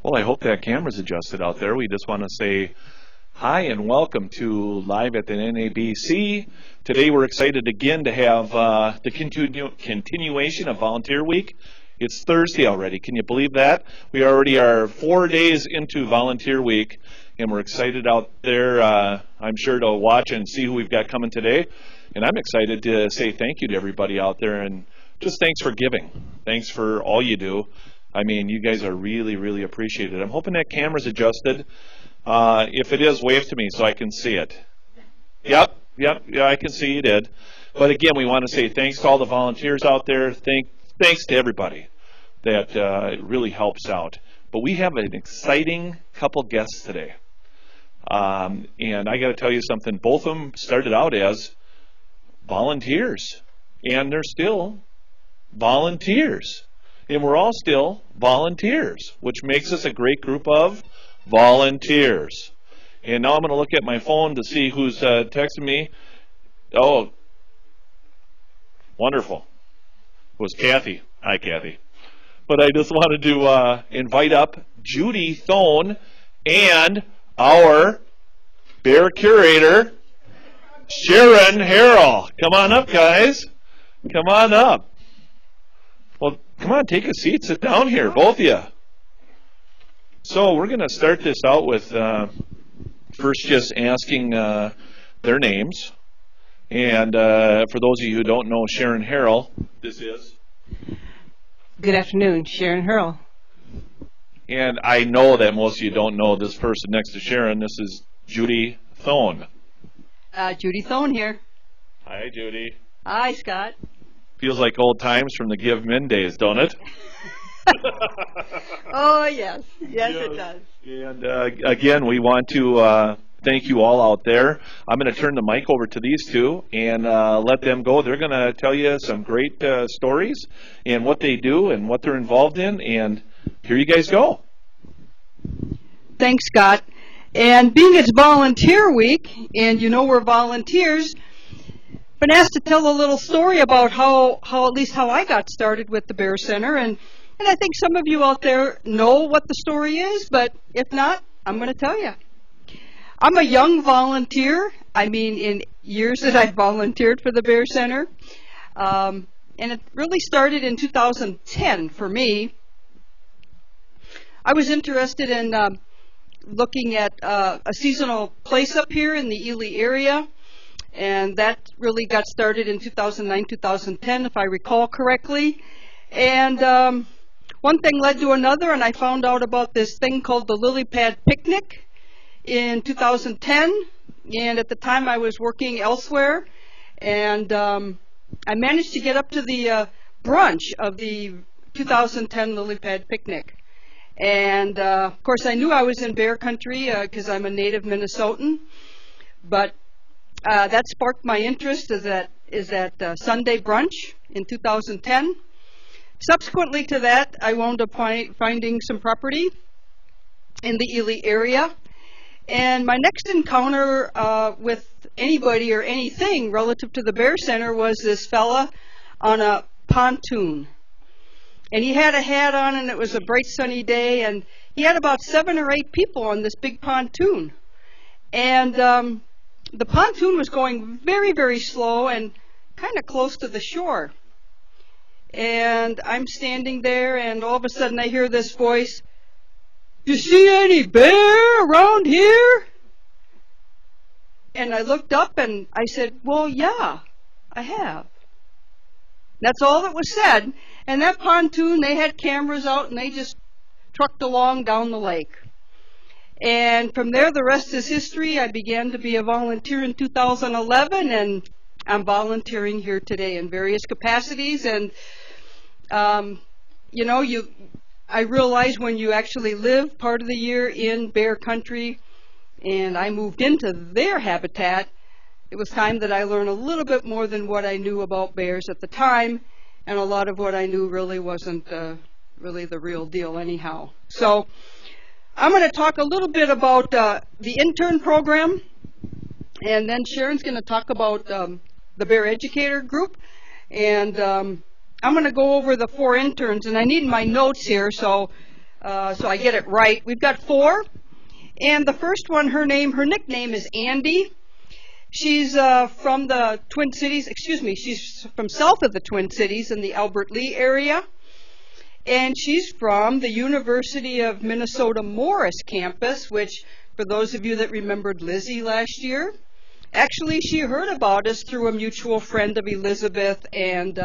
Well, I hope that camera's adjusted out there. We just want to say hi and welcome to Live at the NABC. Today we're excited again to have the continuation of Volunteer Week. It's Thursday already. Can you believe that? We already are 4 days into Volunteer Week, and we're excited out there, I'm sure, to watch and see who we've got coming today. And I'm excited to say thank you to everybody out there, and just thanks for giving. Thanks for all you do. I mean, you guys are really, really appreciated. I'm hoping that camera's adjusted. If it is, wave to me so I can see it. Yep, yeah, I can see you did. But again, we want to say thanks to all the volunteers out there. Thanks to everybody that really helps out. But we have an exciting couple guests today. And I got to tell you something. Both of them started out as volunteers, and they're still volunteers. And we're all still volunteers, which makes us a great group of volunteers. And now I'm going to look at my phone to see who's texting me. Oh, wonderful. It was Kathy. Hi, Kathy. But I just wanted to invite up Judy Thone and our bear curator, Sharon Harrell. Come on up, guys. Come on up. Well, come on, take a seat. Sit down here, both of you. So we're going to start this out with first just asking their names. And for those of you who don't know Sharon Harrell, this is? Good afternoon, Sharon Harrell. And I know that most of you don't know this person next to Sharon. This is Judy Thone. Judy Thone here. Hi, Judy. Hi, Scott. Feels like old times from the Give Men days, don't it? Oh, yes. Yes, it does. And again, we want to thank you all out there. I'm going to turn the mic over to these two and let them go. They're going to tell you some great stories and what they do and what they're involved in. And here you guys go. Thanks, Scott. And being it's Volunteer Week, and you know we're volunteers, been asked to tell a little story about how at least how I got started with the Bear Center, and I think some of you out there know what the story is, but if not, I'm going to tell you. I'm a young volunteer. I mean, in years that I've volunteered for the Bear Center, and it really started in 2010 for me. I was interested in looking at a seasonal place up here in the Ely area. And that really got started in 2009, 2010, if I recall correctly. And one thing led to another, and I found out about this thing called the Lily Pad Picnic in 2010. And at the time, I was working elsewhere. And I managed to get up to the brunch of the 2010 Lily Pad Picnic. And, of course, I knew I was in bear country because I'm a native Minnesotan. But that sparked my interest is that Sunday brunch in 2010. Subsequently to that, I wound up finding some property in the Ely area. And my next encounter with anybody or anything relative to the Bear Center was this fella on a pontoon. And he had a hat on, and it was a bright sunny day, and he had about 7 or 8 people on this big pontoon. And the pontoon was going very, very slow and kind of close to the shore. And I'm standing there, and all of a sudden I hear this voice, "You see any bear around here?" And I looked up and I said, "Well, yeah, I have." That's all that was said. And that pontoon, they had cameras out, and they just trucked along down the lake. And from there, the rest is history. I began to be a volunteer in 2011, and I'm volunteering here today in various capacities. And, you know, I realize when you actually live part of the year in bear country, and I moved into their habitat, it was time that I learned a little bit more than what I knew about bears at the time, and a lot of what I knew really wasn't really the real deal anyhow. So I'm going to talk a little bit about the intern program, and then Sharon's going to talk about the Bear Educator Group, and I'm going to go over the 4 interns, and I need my notes here, so so I get it right. We've got 4, and the first one, her nickname is Andy. She's from the Twin Cities, she's from south of the Twin Cities in the Albert Lea area. And she's from the University of Minnesota Morris campus, which, for those of you that remembered Lizzie last year, actually she heard about us through a mutual friend of Elizabeth and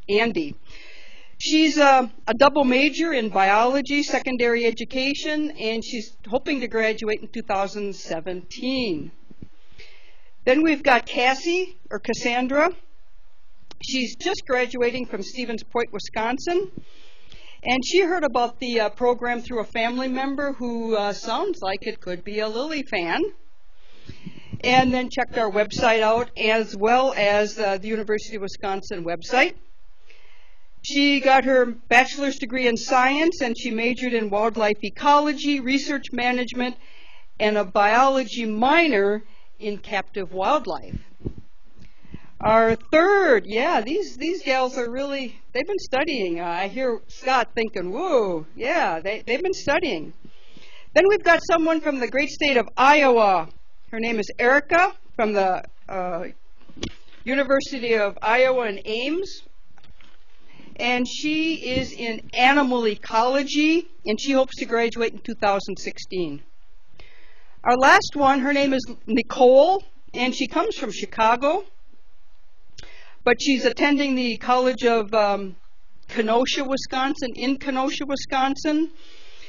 Andy. She's a double major in biology, secondary education, and she's hoping to graduate in 2017. Then we've got Cassie, or Cassandra. She's just graduating from Stevens Point, Wisconsin. And she heard about the program through a family member who sounds like it could be a Lily fan. And then checked our website out, as well as the University of Wisconsin website. She got her bachelor's degree in science, and she majored in wildlife ecology, research management, and a biology minor in captive wildlife. Our third, these gals are really, they've been studying. I hear Scott thinking, whoa, yeah, they've been studying. Then we've got someone from the great state of Iowa. Her name is Erica from the University of Iowa in Ames. And she is in animal ecology, and she hopes to graduate in 2016. Our last one, her name is Nicole, and she comes from Chicago, but she's attending the College of Kenosha, Wisconsin, in Kenosha, Wisconsin.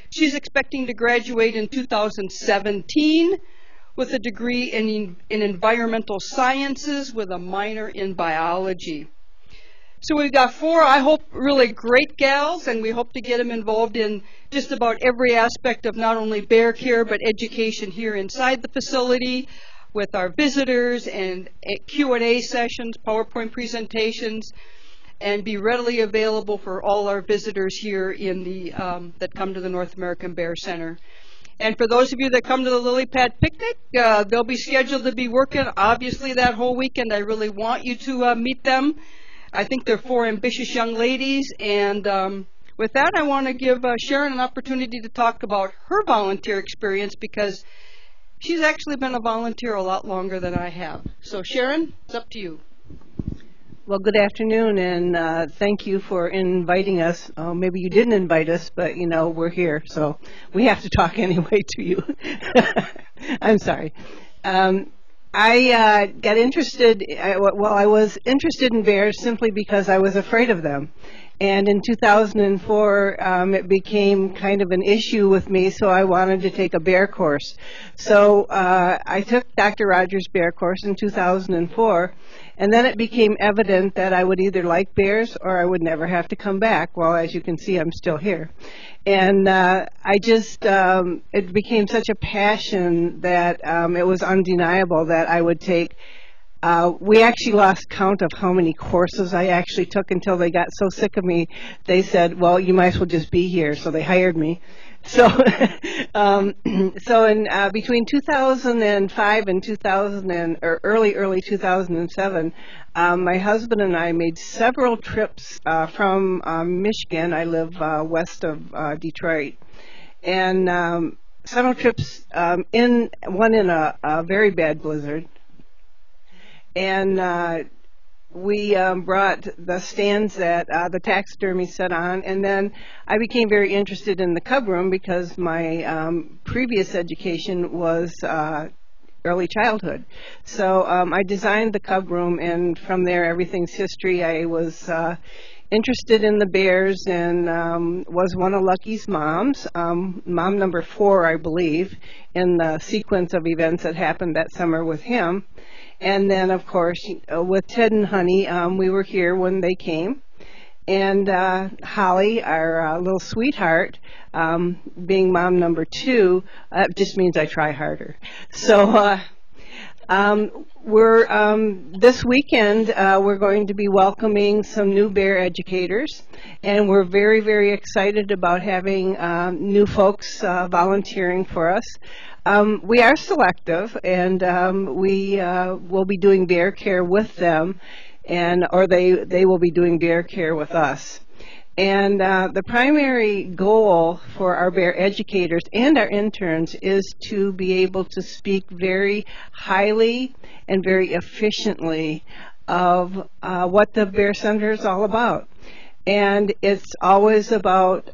She's expecting to graduate in 2017 with a degree in environmental sciences with a minor in biology. So we've got 4, I hope, really great gals, and we hope to get them involved in just about every aspect of not only bear care, but education here inside the facility with our visitors and Q&A sessions, PowerPoint presentations, and be readily available for all our visitors here in the that come to the North American Bear Center. And for those of you that come to the lily pad picnic, they'll be scheduled to be working, obviously, that whole weekend. I really want you to meet them. I think they're 4 ambitious young ladies, and with that, I want to give Sharon an opportunity to talk about her volunteer experience, because she's actually been a volunteer a lot longer than I have. So Sharon, it's up to you. Well, good afternoon, and thank you for inviting us. Maybe you didn't invite us, but, you know, we're here, so we have to talk anyway to you. I'm sorry. I got interested, I was interested in bears simply because I was afraid of them. And in 2004, it became kind of an issue with me, so I wanted to take a bear course. So I took Dr. Rogers' bear course in 2004, and then it became evident that I would either like bears or I would never have to come back. Well, as you can see, I'm still here. And it became such a passion that it was undeniable that I would take. We actually lost count of how many courses I actually took until they got so sick of me. They said, well, you might as well just be here. So they hired me. So, between 2005 and early 2007, my husband and I made several trips from Michigan. I live west of Detroit, and several trips. One in a very bad blizzard. And we brought the stands that the taxidermy set on, and then I became very interested in the cub room because my previous education was early childhood. So I designed the cub room, and from there everything's history. I was interested in the bears and was one of Lucky's moms, mom number 4, I believe, in the sequence of events that happened that summer with him. And then, of course, with Ted and Honey, we were here when they came. And Holly, our little sweetheart, being mom number 2, just means I try harder. So this weekend, we're going to be welcoming some new bear educators. And we're very, very excited about having new folks volunteering for us. We are selective, and we will be doing bear care with them, or they will be doing bear care with us. And the primary goal for our bear educators and our interns is to be able to speak very highly and very efficiently of what the Bear Center is all about. And it's always about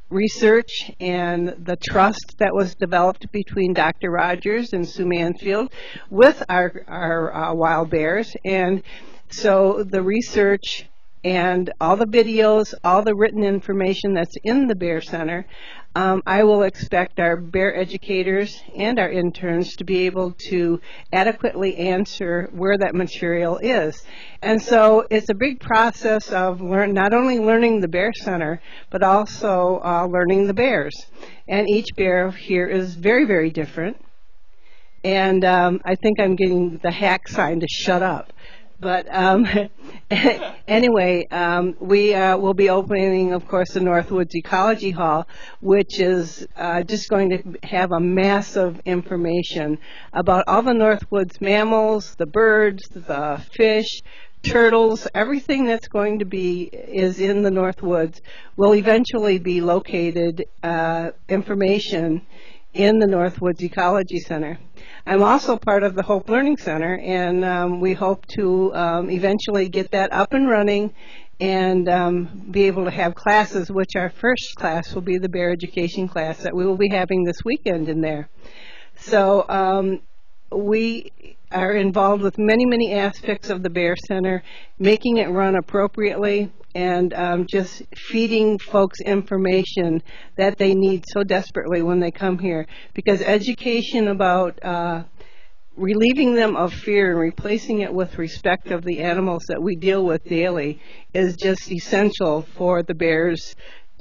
research and the trust that was developed between Dr. Rogers and Sue Mansfield with our wild bears. And so the research and all the videos, all the written information that's in the Bear Center, I will expect our bear educators and our interns to be able to adequately answer where that material is. And so it's a big process of not only learning the Bear Center, but also learning the bears. And each bear here is very, very different. And I think I'm getting the hack sign to shut up. But anyway, we will be opening, of course, the Northwoods Ecology Hall, which is just going to have a massive information about all the Northwoods mammals, the birds, the fish, turtles, everything that's going to be is in the Northwoods will eventually be located information in the Northwoods Ecology Center. I'm also part of the Hope Learning Center, and we hope to eventually get that up and running and be able to have classes, which our first class will be the bear education class that we will be having this weekend in there. So we are involved with many, many aspects of the Bear Center, making it run appropriately and just feeding folks information that they need so desperately when they come here. Because education about relieving them of fear and replacing it with respect of the animals that we deal with daily is just essential for the bears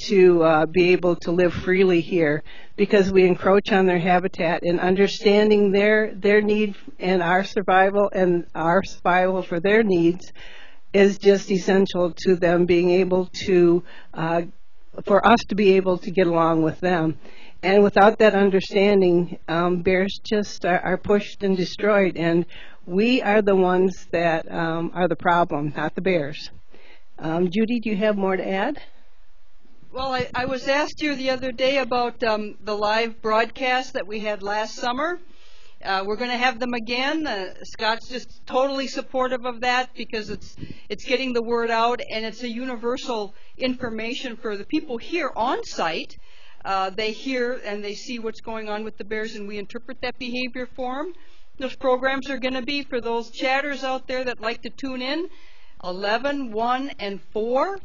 to be able to live freely here, because we encroach on their habitat, and understanding their need and our survival for their needs is just essential to them being able to, for us to be able to get along with them. And without that understanding, bears just are pushed and destroyed, and we are the ones that are the problem, not the bears. Judy, do you have more to add? Well, I was asked here the other day about the live broadcast that we had last summer. We're going to have them again. Scott's just totally supportive of that because it's getting the word out, and it's a universal information for the people here on site. They hear and they see what's going on with the bears, and we interpret that behavior for them. Those programs are going to be for those chatters out there that like to tune in, 11, 1, and 4.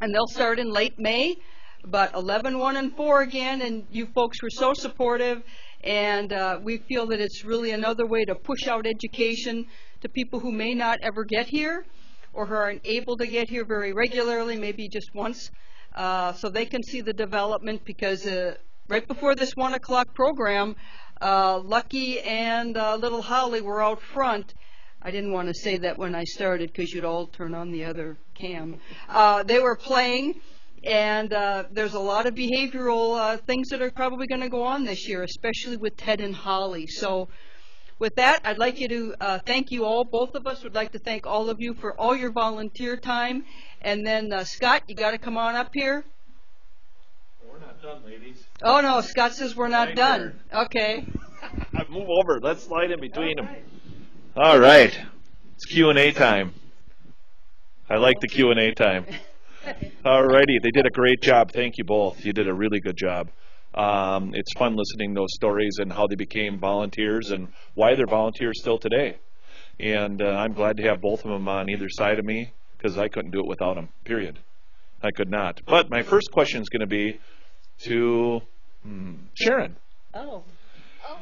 And they'll start in late May, but 11, 1, and 4 again, and you folks were so supportive, and we feel that it's really another way to push out education to people who may not ever get here or who aren't able to get here very regularly, maybe just once, so they can see the development, because right before this 1 o'clock program, Lucky and little Holly were out front. I didn't want to say that when I started because you'd all turn on the other cam. They were playing, and there's a lot of behavioral things that are probably going to go on this year, especially with Ted and Holly. So with that, I'd like you to thank you all. Both of us would like to thank all of you for all your volunteer time. And then, Scott, you got to come on up here. We're not done, ladies. Oh, no, Scott says we're not done. Okay. Move over. Let's slide in between them. All right, it's Q&A time. I like the Q&A time. All righty, they did a great job. Thank you both. You did a really good job. It's fun listening to those stories and how they became volunteers and why they're volunteers still today. And I'm glad to have both of them on either side of me, because I couldn't do it without them, period. I could not. But my first question is going to be to Sharon. Oh,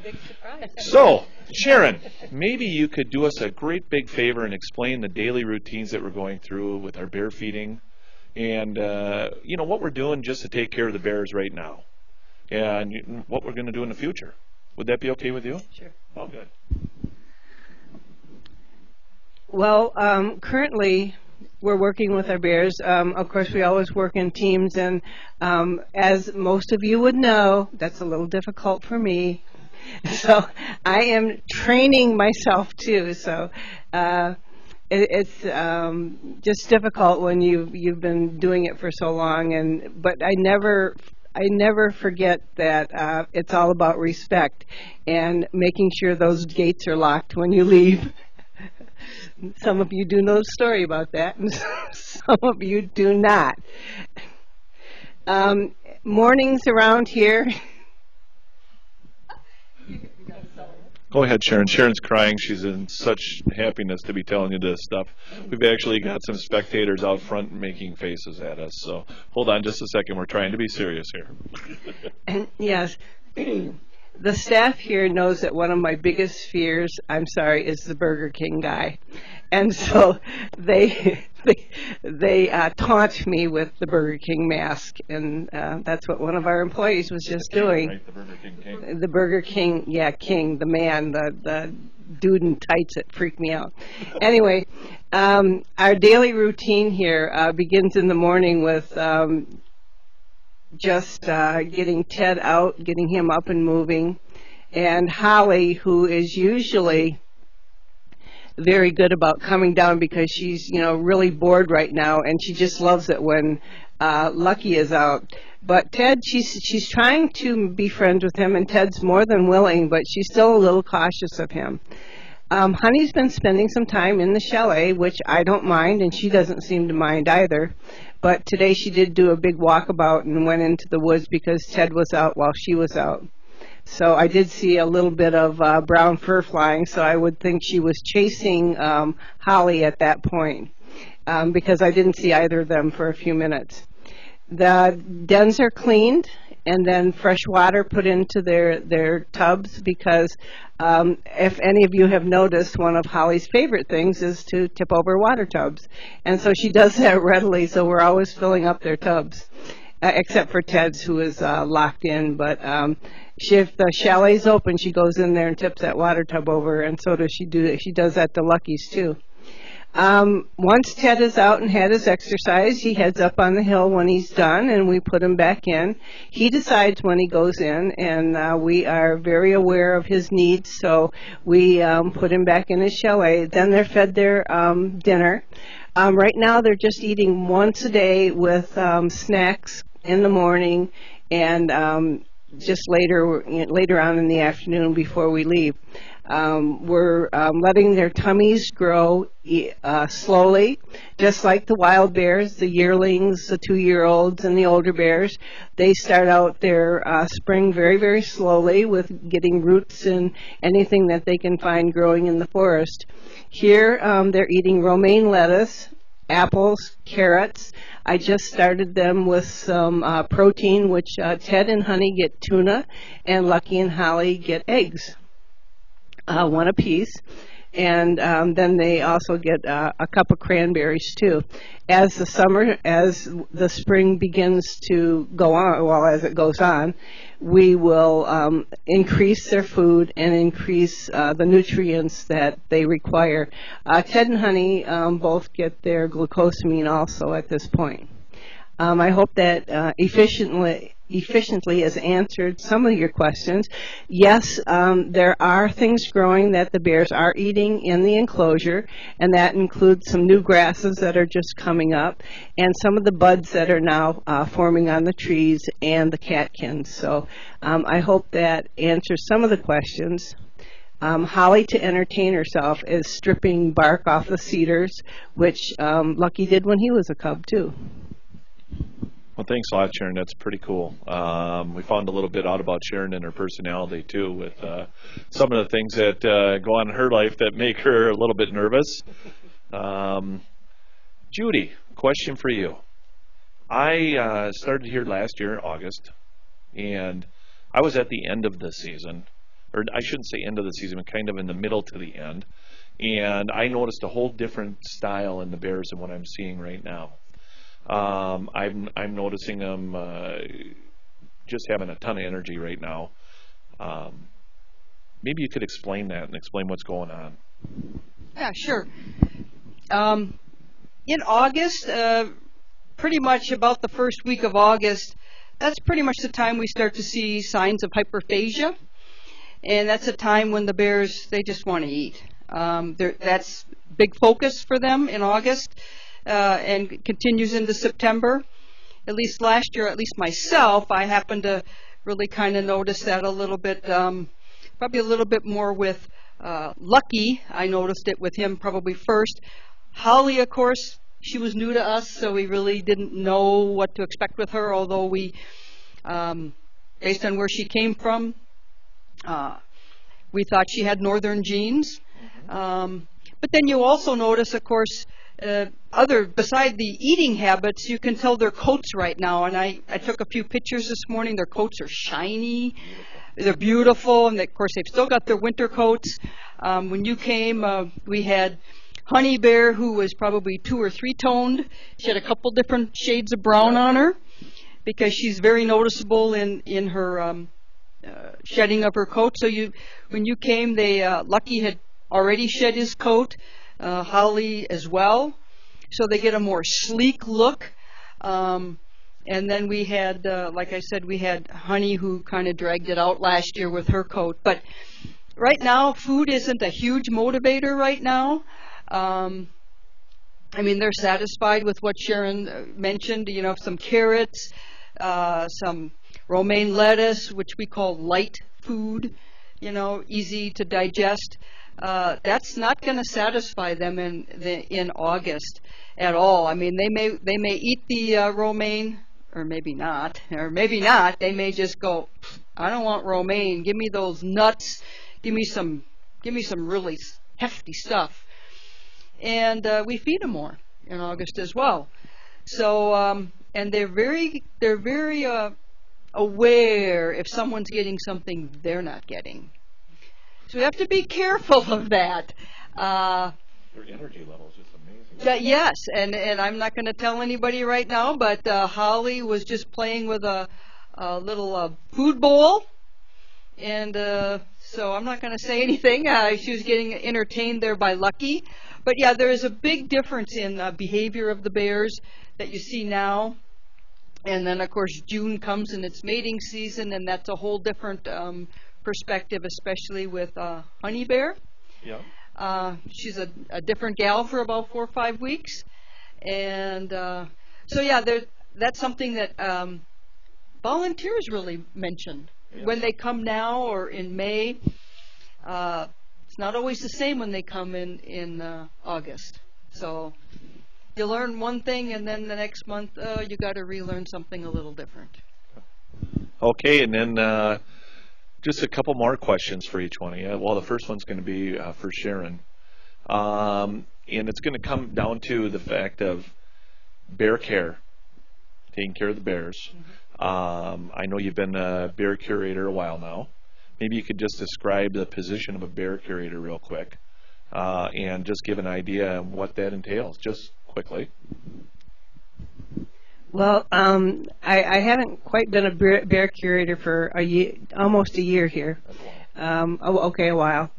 big surprise. So, Sharon, maybe you could do us a great big favor and explain the daily routines that we're going through with our bear feeding and, what we're doing just to take care of the bears right now and what we're going to do in the future. Would that be okay with you? Sure. Oh, good. Well, currently we're working with our bears. Of course, we always work in teams, and as most of you would know, that's a little difficult for me. So I am training myself too. So it's just difficult when you've been doing it for so long, but I never forget that it's all about respect and making sure those gates are locked when you leave. Some of you do know the story about that, and some of you do not. Mornings around here. Go ahead, Sharon. Sharon's crying. She's in such happiness to be telling you this stuff. We've actually got some spectators out front making faces at us. So hold on just a second. We're trying to be serious here. And yes, the staff here knows that one of my biggest fears, is the Burger King guy. And so they taunt me with the Burger King mask, and that's what one of our employees was just doing. Right, the Burger King king. The Burger King, yeah, king, the man, the dude in tights that freaked me out. Anyway, our daily routine here begins in the morning with just getting Ted out, getting him up and moving, and Holly, who is usually very good about coming down because she's, really bored right now, and she just loves it when Lucky is out. But Ted, she's trying to be friends with him, and Ted's more than willing, but she's still a little cautious of him. Honey's been spending some time in the chalet, which I don't mind, and she doesn't seem to mind either. But today she did do a big walkabout and went into the woods because Ted was out while she was out. So I did see a little bit of brown fur flying, so I would think she was chasing Holly at that point because I didn't see either of them for a few minutes. The dens are cleaned and then fresh water put into their tubs because if any of you have noticed, one of Holly's favorite things is to tip over water tubs. And so she does that readily, so we're always filling up their tubs, except for Ted's, who is locked in. But if the chalet's open, she goes in there and tips that water tub over, and so does she does that to Lucky's too. Once Ted is out and had his exercise, he heads up on the hill when he's done, and we put him back in. He decides when he goes in, and we are very aware of his needs, so we put him back in his chalet. Then they're fed their dinner. Right now they're just eating once a day with snacks in the morning and just later on in the afternoon before we leave. We're letting their tummies grow slowly, just like the wild bears, the yearlings, the 2-year-olds, and the older bears. They start out their spring very, very slowly with getting roots and anything that they can find growing in the forest. Here, they're eating romaine lettuce, apples, carrots. I just started them with some protein, which Ted and Honey get tuna, and Lucky and Holly get eggs. One apiece, and then they also get a cup of cranberries too. As the spring begins to go on, as it goes on, we will increase their food and increase the nutrients that they require. Ted and Honey both get their glucosamine also at this point. I hope that efficiently has answered some of your questions. Yes, there are things growing that the bears are eating in the enclosure, and that includes some new grasses that are just coming up and some of the buds that are now forming on the trees and the catkins. So I hope that answers some of the questions. Holly, to entertain herself, is stripping bark off the cedars, which Lucky did when he was a cub too. Well, thanks a lot, Sharon. That's pretty cool. We found a little bit out about Sharon and her personality, too, with some of the things that go on in her life that make her a little bit nervous. Judy, question for you. I started here last year, August, and I was at the end of the season, or I shouldn't say end of the season, but kind of in the middle to the end, and I noticed a whole different style in the bears than what I'm seeing right now. I'm noticing them just having a ton of energy right now. Maybe you could explain that and explain what's going on. Yeah, sure. In August, pretty much about the first week of August, that's pretty much the time we start to see signs of hyperphagia. And that's a time when the bears, they just want to eat. That's big focus for them in August and continues into September. At least last year, at least myself, I happened to really kind of notice that a little bit, probably a little bit more with Lucky. I noticed it with him probably first. Holly, of course, she was new to us, so we really didn't know what to expect with her, although we, based on where she came from, we thought she had northern genes. But then you also notice, of course, beside the eating habits, you can tell their coats right now. And I took a few pictures this morning. Their coats are shiny. They're beautiful. And, of course, they've still got their winter coats. When you came, we had Honey Bear, who was probably 2 or 3 toned. She had a couple different shades of brown on her because she's very noticeable in her shedding of her coat. So when you came, Lucky had already shed his coat. Holly as well, so they get a more sleek look. And then we had, like I said, we had Honey, who kind of dragged it out last year with her coat. But right now, food isn't a huge motivator right now. I mean, they're satisfied with what Sharon mentioned, some carrots, some romaine lettuce, which we call light food, easy to digest. That's not going to satisfy them in August at all. I mean, they may eat the romaine, or maybe not, They may just go, I don't want romaine. Give me those nuts. Give me some really hefty stuff. And we feed them more in August as well. So and they're very aware if someone's getting something they're not getting. So we have to be careful of that. Their energy level is just amazing. Yes, and I'm not going to tell anybody right now, but Holly was just playing with a little food bowl, and so I'm not going to say anything. She was getting entertained there by Lucky. But yeah, there is a big difference in behavior of the bears that you see now. And then, of course, June comes and it's mating season, and that's a whole different perspective, especially with Honey Bear. Yeah. She's a different gal for about 4 or 5 weeks. And so, yeah, that's something that volunteers really mention. Yeah. When they come now or in May, it's not always the same when they come in August. So you learn one thing, and then the next month you got to relearn something a little different. Okay, and then just a couple more questions for each one of you. Well, the first one's going to be for Sharon. And it's going to come down to the fact of bear care, taking care of the bears. I know you've been a bear curator a while now. Maybe you could just describe the position of a bear curator real quick and just give an idea of what that entails, just quickly. Well, I haven't quite been a bear curator for almost a year here. A while.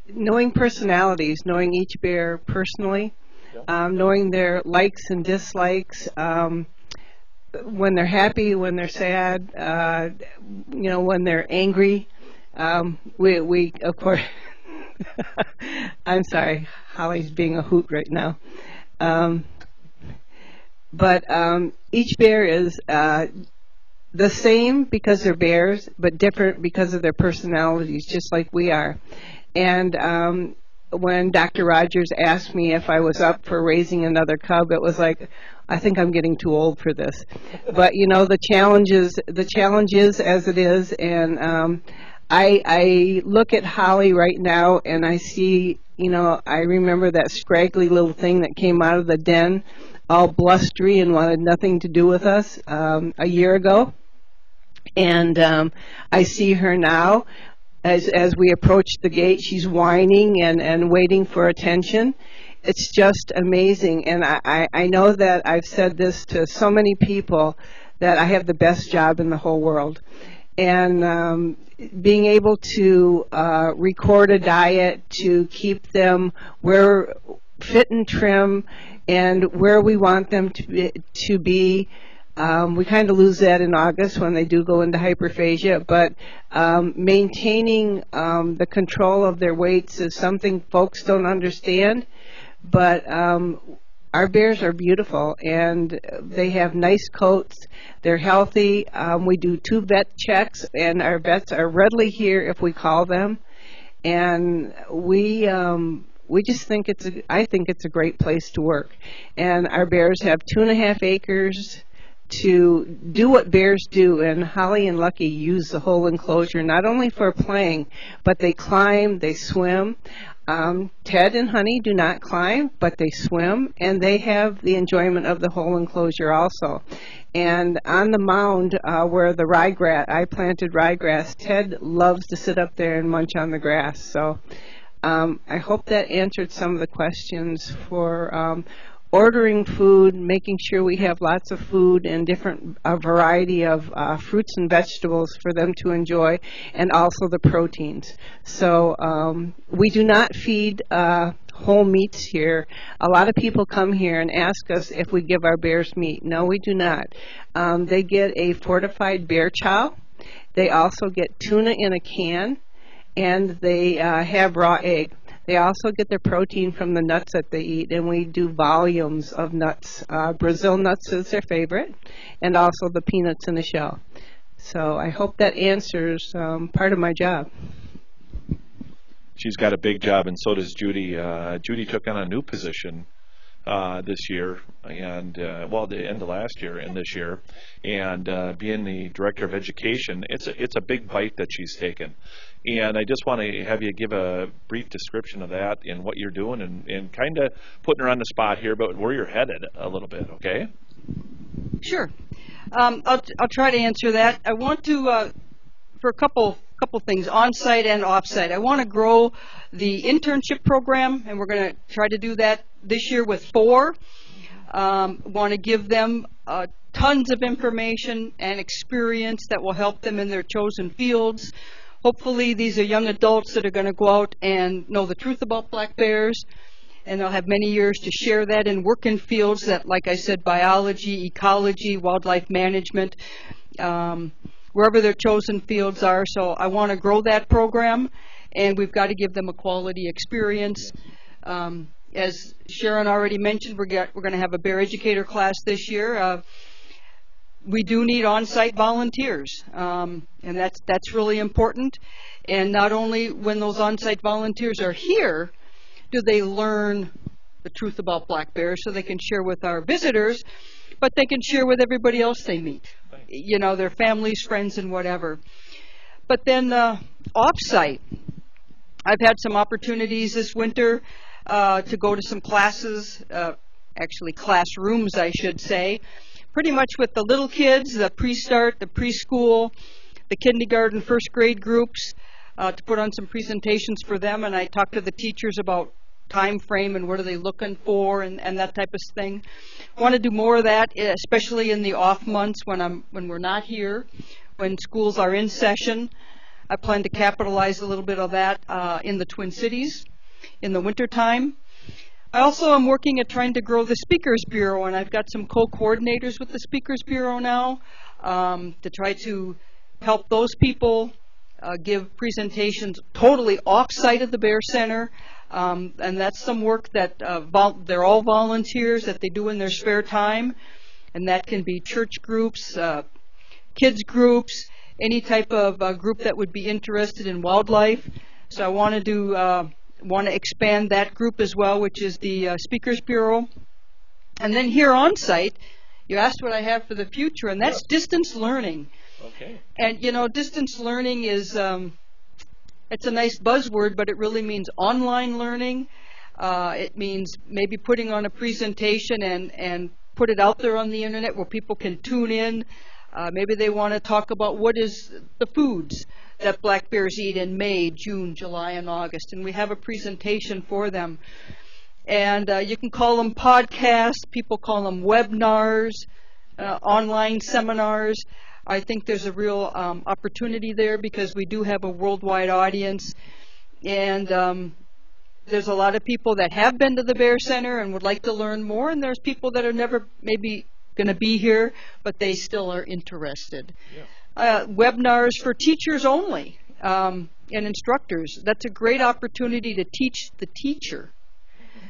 Knowing personalities, knowing each bear personally, knowing their likes and dislikes, when they're happy, when they're sad, when they're angry. We of course, I'm sorry, Holly's being a hoot right now. But each bear is the same because they're bears, but different because of their personalities, just like we are. And when Dr. Rogers asked me if I was up for raising another cub, it was like, I think I'm getting too old for this. But the challenge is as it is, and I look at Holly right now, and I see, I remember that scraggly little thing that came out of the den, all blustery and wanted nothing to do with us a year ago. And I see her now. As we approach the gate, she's whining and waiting for attention. It's just amazing. And I know that I've said this to so many people, that I have the best job in the whole world. And being able to record a diet, to keep them fit and trim, and where we want them to be, We kind of lose that in August when they do go into hyperphagia, but maintaining the control of their weights is something folks don't understand. But our bears are beautiful, and they have nice coats. They're healthy. We do 2 vet checks, and our vets are readily here if we call them. And we just think I think it's a great place to work. And our bears have 2.5 acres to do what bears do, and Holly and Lucky use the whole enclosure not only for playing, but they climb, they swim. Ted and Honey do not climb, but they swim, and they have the enjoyment of the whole enclosure also. And on the mound where the I planted ryegrass, Ted loves to sit up there and munch on the grass. So I hope that answered some of the questions for ordering food, making sure we have lots of food and a variety of fruits and vegetables for them to enjoy, and also the proteins. So we do not feed whole meats here. A lot of people come here and ask us if we give our bears meat. No, we do not. They get a fortified bear chow. They also get tuna in a can, and they have raw egg. They also get their protein from the nuts that they eat, and we do volumes of nuts. Brazil nuts is their favorite, and also the peanuts in the shell. So I hope that answers part of my job. She's got a big job, and so does Judy. Judy took on a new position this year, and the end of last year and this year, and being the director of education, it's a big bite that she's taken. And I just want to have you give a brief description of that and what you're doing, and kind of putting her on the spot here, but where you're headed a little bit, okay? Sure. I'll try to answer that. I want to, for a couple things, on-site and off-site. I want to grow the internship program, and we're going to try to do that this year with 4. Want to give them tons of information and experience that will help them in their chosen fields. Hopefully these are young adults that are going to go out and know the truth about black bears, and they'll have many years to share that and work in fields that, like I said, biology, ecology, wildlife management, wherever their chosen fields are. So I want to grow that program, and we've got to give them a quality experience. As Sharon already mentioned, we're going to have a bear educator class this year. We do need on-site volunteers, and that's really important. And not only when those on-site volunteers are here do they learn the truth about black bears so they can share with our visitors, but they can share with everybody else they meet, you know, their families, friends, and whatever. But then off-site, I've had some opportunities this winter to go to some classes, actually classrooms, I should say, pretty much with the little kids, the pre-start, the preschool, the kindergarten, first grade groups, to put on some presentations for them. And I talked to the teachers about time frame and what are they looking for, and that type of thing. I want to do more of that, especially in the off months when we're not here, when schools are in session. I plan to capitalize a little bit of that in the Twin Cities in the wintertime. I also am working at trying to grow the Speakers Bureau, and I've got some co-coordinators with the Speakers Bureau now to try to help those people give presentations totally off-site at the Bear Center. And that's some work that they're all volunteers that they do in their spare time, and that can be church groups, kids groups, any type of group that would be interested in wildlife. So I want to expand that group as well, which is the Speakers Bureau. And then here on site, you asked what I have for the future, and that's distance learning. Okay. And you know, distance learning is it's a nice buzzword, but it really means online learning. It means maybe putting on a presentation and put it out there on the internet where people can tune in. Maybe they want to talk about what is the foods that black bears eat in May, June, July, and August, and we have a presentation for them. And you can call them podcasts, people call them webinars, online seminars. I think there's a real opportunity there because we do have a worldwide audience, and there's a lot of people that have been to the Bear Center and would like to learn more, and there's people that are never maybe going to be here, but they still are interested. Yeah. Webinars for teachers only and instructors. That's a great opportunity to teach the teacher.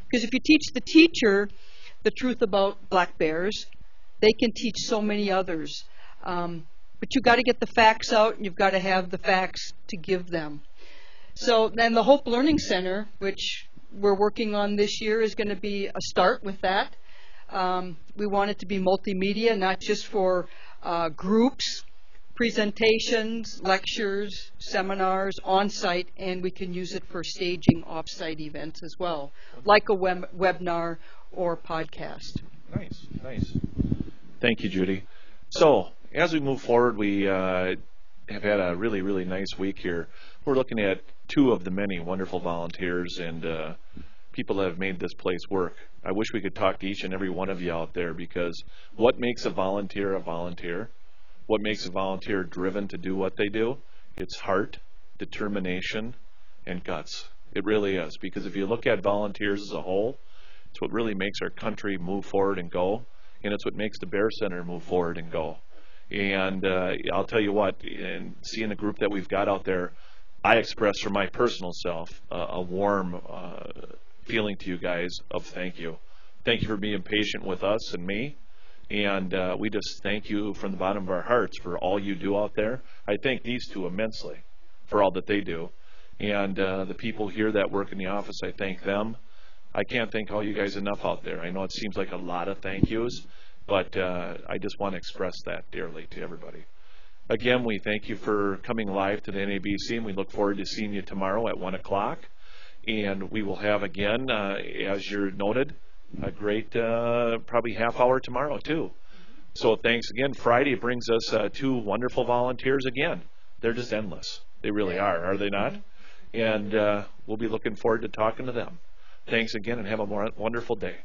Because if you teach the teacher the truth about black bears, they can teach so many others. But you've got to get the facts out, and you've got to have the facts to give them. So then the Hope Learning Center, which we're working on this year, is going to be a start with that. We want it to be multimedia, not just for groups, presentations, lectures, seminars, on-site, and we can use it for staging off-site events as well, like a webinar or podcast. Nice, nice. Thank you, Judy. So, as we move forward, we have had a really, really nice week here. We're looking at 2 of the many wonderful volunteers and people that have made this place work. I wish we could talk to each and every one of you out there, because what makes a volunteer a volunteer? What makes a volunteer driven to do what they do? It's heart, determination, and guts. It really is, because if you look at volunteers as a whole, it's what really makes our country move forward and go, and it's what makes the Bear Center move forward and go. And I'll tell you what, in seeing the group that we've got out there, I express from my personal self a warm feeling to you guys of thank you. Thank you for being patient with us and me. And we just thank you from the bottom of our hearts for all you do out there. I thank these 2 immensely for all that they do. And the people here that work in the office, I thank them. I can't thank all you guys enough out there. I know it seems like a lot of thank yous, but I just want to express that dearly to everybody. Again, we thank you for coming live to the NABC, and we look forward to seeing you tomorrow at 1 o'clock. And we will have, again, as you're noted, a great probably half hour tomorrow too. So thanks again. Friday brings us 2 wonderful volunteers again. They're just endless. They really are they not? And we'll be looking forward to talking to them. Thanks again, and have a wonderful day.